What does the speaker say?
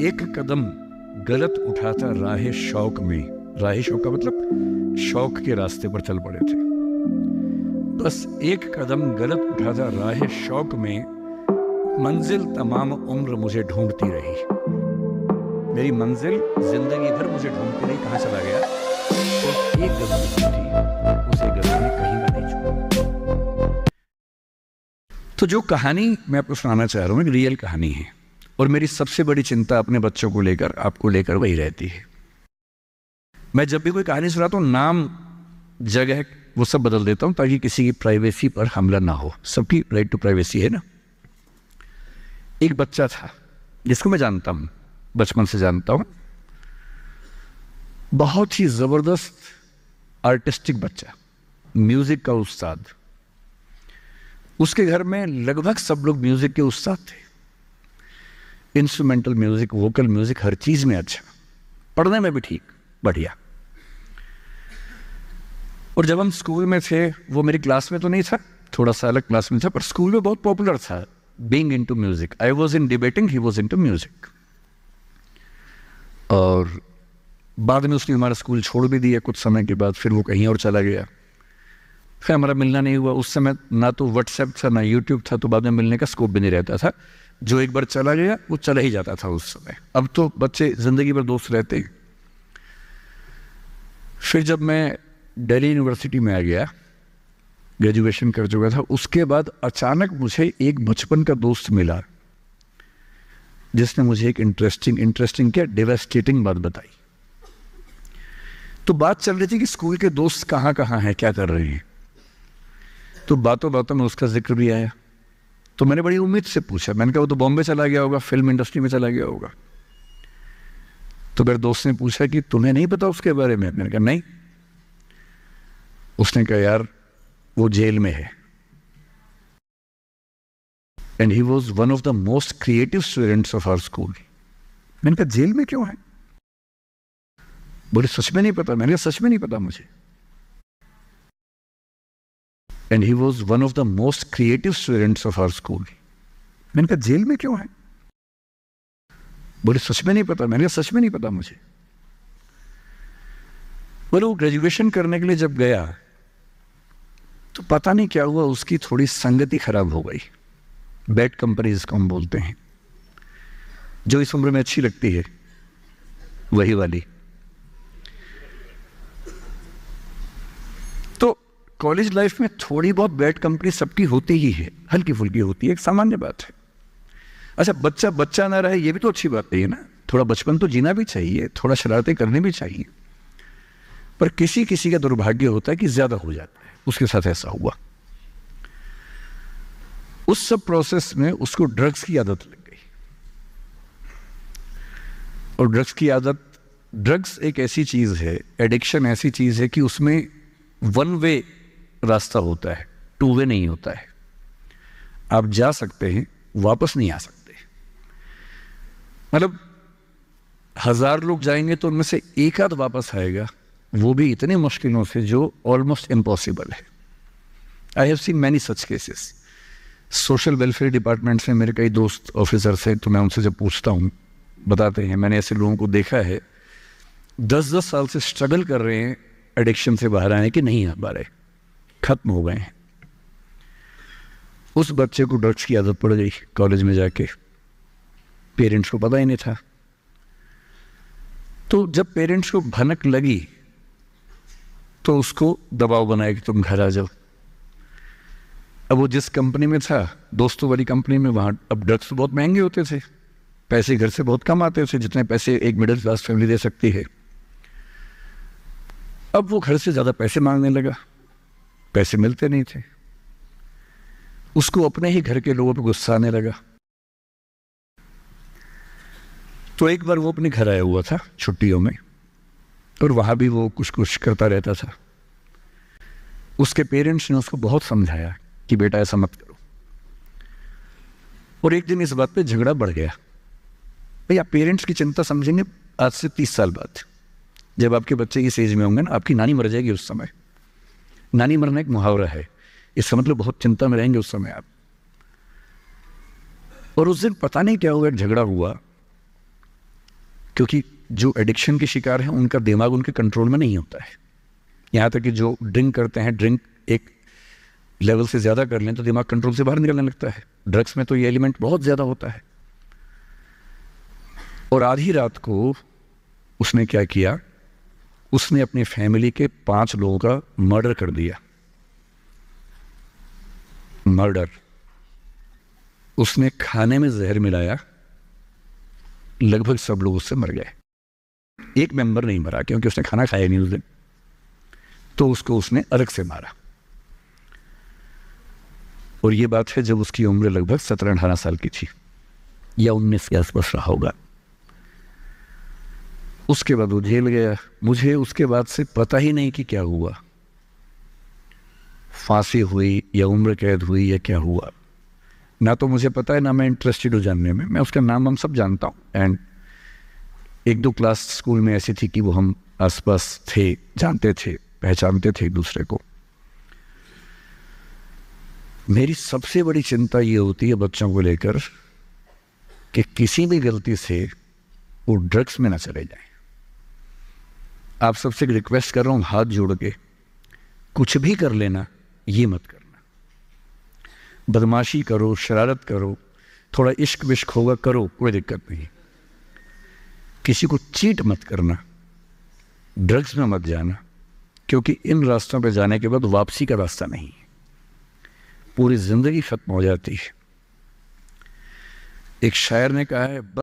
एक कदम गलत उठाता राह शौक में, राह शौक का मतलब शौक के रास्ते पर चल पड़े थे। बस एक कदम गलत उठाता राह शौक में, मंजिल तमाम उम्र मुझे ढूंढती रही। मेरी मंजिल जिंदगी भर मुझे ढूंढती रही, कहाँ चला गया? तो एक गजल थी, उसे गजल में कहीं मैं नहीं छूटा। तो जो कहानी मैं आपको सुनाना चाह रहा हूँ एक रियल कहानी है, और मेरी सबसे बड़ी चिंता अपने बच्चों को लेकर, आपको लेकर वही रहती है। मैं जब भी कोई कहानी सुनाता हूँ, नाम, जगह, वो सब बदल देता हूँ ताकि किसी की प्राइवेसी पर हमला ना हो। सबकी राइट टू प्राइवेसी है ना। एक बच्चा था जिसको मैं जानता हूँ, बचपन से जानता हूँ, बहुत ही जबरदस्त आर्टिस्टिक बच्चा, म्यूजिक का उस्ताद। उसके घर में लगभग सब लोग म्यूजिक के उस्ताद थे। इंस्ट्रूमेंटल म्यूजिक, वोकल म्यूजिक, हर चीज में अच्छा, पढ़ने में भी ठीक, बढ़िया। और जब हम स्कूल में थे, वो मेरी क्लास में तो नहीं था, थोड़ा सा अलग क्लास में था, पर स्कूल में बहुत पॉपुलर था, being into music. I was in debating, he was into music. और बाद में उसने हमारा स्कूल छोड़ भी दिया कुछ समय के बाद, फिर वो कहीं और चला गया, फिर हमारा मिलना नहीं हुआ। उस समय ना तो व्हाट्सएप था ना यूट्यूब था, तो बाद में मिलने का स्कोप भी नहीं रहता था। जो एक बार चला गया वो चला ही जाता था उस समय। अब तो बच्चे जिंदगी भर दोस्त रहते हैं। फिर जब मैं दिल्ली यूनिवर्सिटी में आ गया, ग्रेजुएशन कर चुका था, उसके बाद अचानक मुझे एक बचपन का दोस्त मिला जिसने मुझे एक इंटरेस्टिंग क्या, डेवास्टेटिंग बात बताई। तो बात चल रही थी कि स्कूल के दोस्त कहाँ कहाँ हैं, क्या कर रहे हैं। तो बातों बातों में उसका जिक्र भी आया। तो मैंने बड़ी उम्मीद से पूछा, मैंने कहा वो तो बॉम्बे चला गया होगा, फिल्म इंडस्ट्री में चला गया होगा। तो मेरे दोस्त ने पूछा कि तुम्हें नहीं पता उसके बारे में? मैंने कहा नहीं। उसने कहा यार वो जेल में है, and he was one of the most creative students of our school. मैंने कहा जेल में क्यों है? बोले सच में नहीं पता। मैंने कहा सच में नहीं पता मुझे। And he was one of the most creative students of our school. मैंने कहा जेल में क्यों है? बोले सच में नहीं पता। मैंने कहा सच में नहीं पता मुझे। बोले वो ग्रेजुएशन करने के लिए जब गया तो पता नहीं क्या हुआ, उसकी थोड़ी संगति खराब हो गई। बैड कंपनी जिसको हम बोलते हैं, जो इस उम्र में अच्छी लगती है, वही वाली। तो कॉलेज लाइफ में थोड़ी बहुत बैड कंपनी सबकी होती ही है, हल्की फुल्की होती है, एक सामान्य बात है। अच्छा, बच्चा बच्चा ना रहे ये भी तो अच्छी बात है ना। थोड़ा बचपन तो जीना भी चाहिए, थोड़ा शरारतें करनी भी चाहिए, पर किसी किसी का दुर्भाग्य होता है कि ज्यादा हो जाता है। उसके साथ ऐसा हुआ। उस सब प्रोसेस में उसको ड्रग्स की आदत लग गई। और ड्रग्स की आदत, ड्रग्स एक ऐसी चीज है, एडिक्शन ऐसी चीज है कि उसमें वन वे रास्ता होता है, टू वे नहीं होता है। आप जा सकते हैं, वापस नहीं आ सकते। मतलब 1000 लोग जाएंगे तो उनमें से एक आध वापस आएगा, वो भी इतने मुश्किलों से जो ऑलमोस्ट इम्पॉसिबल है। I have seen many such cases. Social welfare department से मेरे कई दोस्त ऑफिसर्स हैं, तो मैं उनसे जब पूछता हूँ बताते हैं, मैंने ऐसे लोगों को देखा है 10-10 साल से स्ट्रगल कर रहे हैं एडिक्शन से बाहर आने के, नहीं आ पा रहे, खत्म हो गए हैं। उस बच्चे को ड्रग्स की आदत पड़ गई कॉलेज में जाके, पेरेंट्स को पता ही नहीं था। तो जब पेरेंट्स को भनक लगी तो उसको दबाव बनाया कि तुम घर आ जाओ। अब वो जिस कंपनी में था, दोस्तों वाली कंपनी में, वहाँ अब ड्रग्स तो बहुत महंगे होते थे, पैसे घर से बहुत कम आते थे, जितने पैसे एक मिडिल क्लास फैमिली दे सकती है। अब वो घर से ज़्यादा पैसे मांगने लगा, पैसे मिलते नहीं थे। उसको अपने ही घर के लोगों पर गुस्सा आने लगा। तो एक बार वो अपने घर आया हुआ था छुट्टियों में, और वहाँ भी वो कुछ कुछ करता रहता था। उसके पेरेंट्स ने उसको बहुत समझाया कि बेटा ऐसा मत करो। और एक दिन इस बात पे झगड़ा बढ़ गया। भैया पेरेंट्स की चिंता समझेंगे आज से 30 साल बाद, जब आपके बच्चे इस एज में होंगे ना, आपकी नानी मर जाएगी उस समय। नानी मरना एक मुहावरा है, इसका मतलब बहुत चिंता में रहेंगे उस समय आप। और उस दिन पता नहीं क्या हुआ, झगड़ा हुआ क्योंकि जो एडिक्शन के शिकार हैं उनका दिमाग उनके कंट्रोल में नहीं होता है। यहाँ तक कि जो ड्रिंक करते हैं, ड्रिंक एक लेवल से ज़्यादा कर लें तो दिमाग कंट्रोल से बाहर निकलने लगता है। ड्रग्स में तो ये एलिमेंट बहुत ज़्यादा होता है। और आधी रात को उसने क्या किया, उसने अपनी फैमिली के 5 लोगों का मर्डर कर दिया। मर्डर। उसने खाने में जहर मिलाया, लगभग सब लोग उससे मर गए। एक मेंबर नहीं मरा क्योंकि उसने खाना खाया नहीं उस दिन, तो उसको उसने अलग से मारा। और ये बात है जब उसकी उम्र लगभग 17-18 साल की थी या 19 के आसपास रहा होगा। उसके बाद वो जेल गया। मुझे उसके बाद से पता ही नहीं कि क्या हुआ, फांसी हुई या उम्र कैद हुई या क्या हुआ, ना तो मुझे पता है ना मैं इंटरेस्टेड हूँ जानने में। मैं उसका नाम हम सब जानता हूँ। एंड 1-2 क्लास स्कूल में ऐसी थी कि वो हम आसपास थे, जानते थे, पहचानते थे एक दूसरे को। मेरी सबसे बड़ी चिंता ये होती है बच्चों को लेकर कि किसी भी गलती से वो ड्रग्स में ना चले जाएं। आप सबसे रिक्वेस्ट कर रहा हूँ हाथ जोड़ के, कुछ भी कर लेना, ये मत करना। बदमाशी करो, शरारत करो, थोड़ा इश्क विश्क होगा करो, कोई दिक्कत नहीं। किसी को चीट मत करना, ड्रग्स में मत जाना, क्योंकि इन रास्तों पे जाने के बाद वापसी का रास्ता नहीं है, पूरी जिंदगी खत्म हो जाती है। एक शायर ने कहा है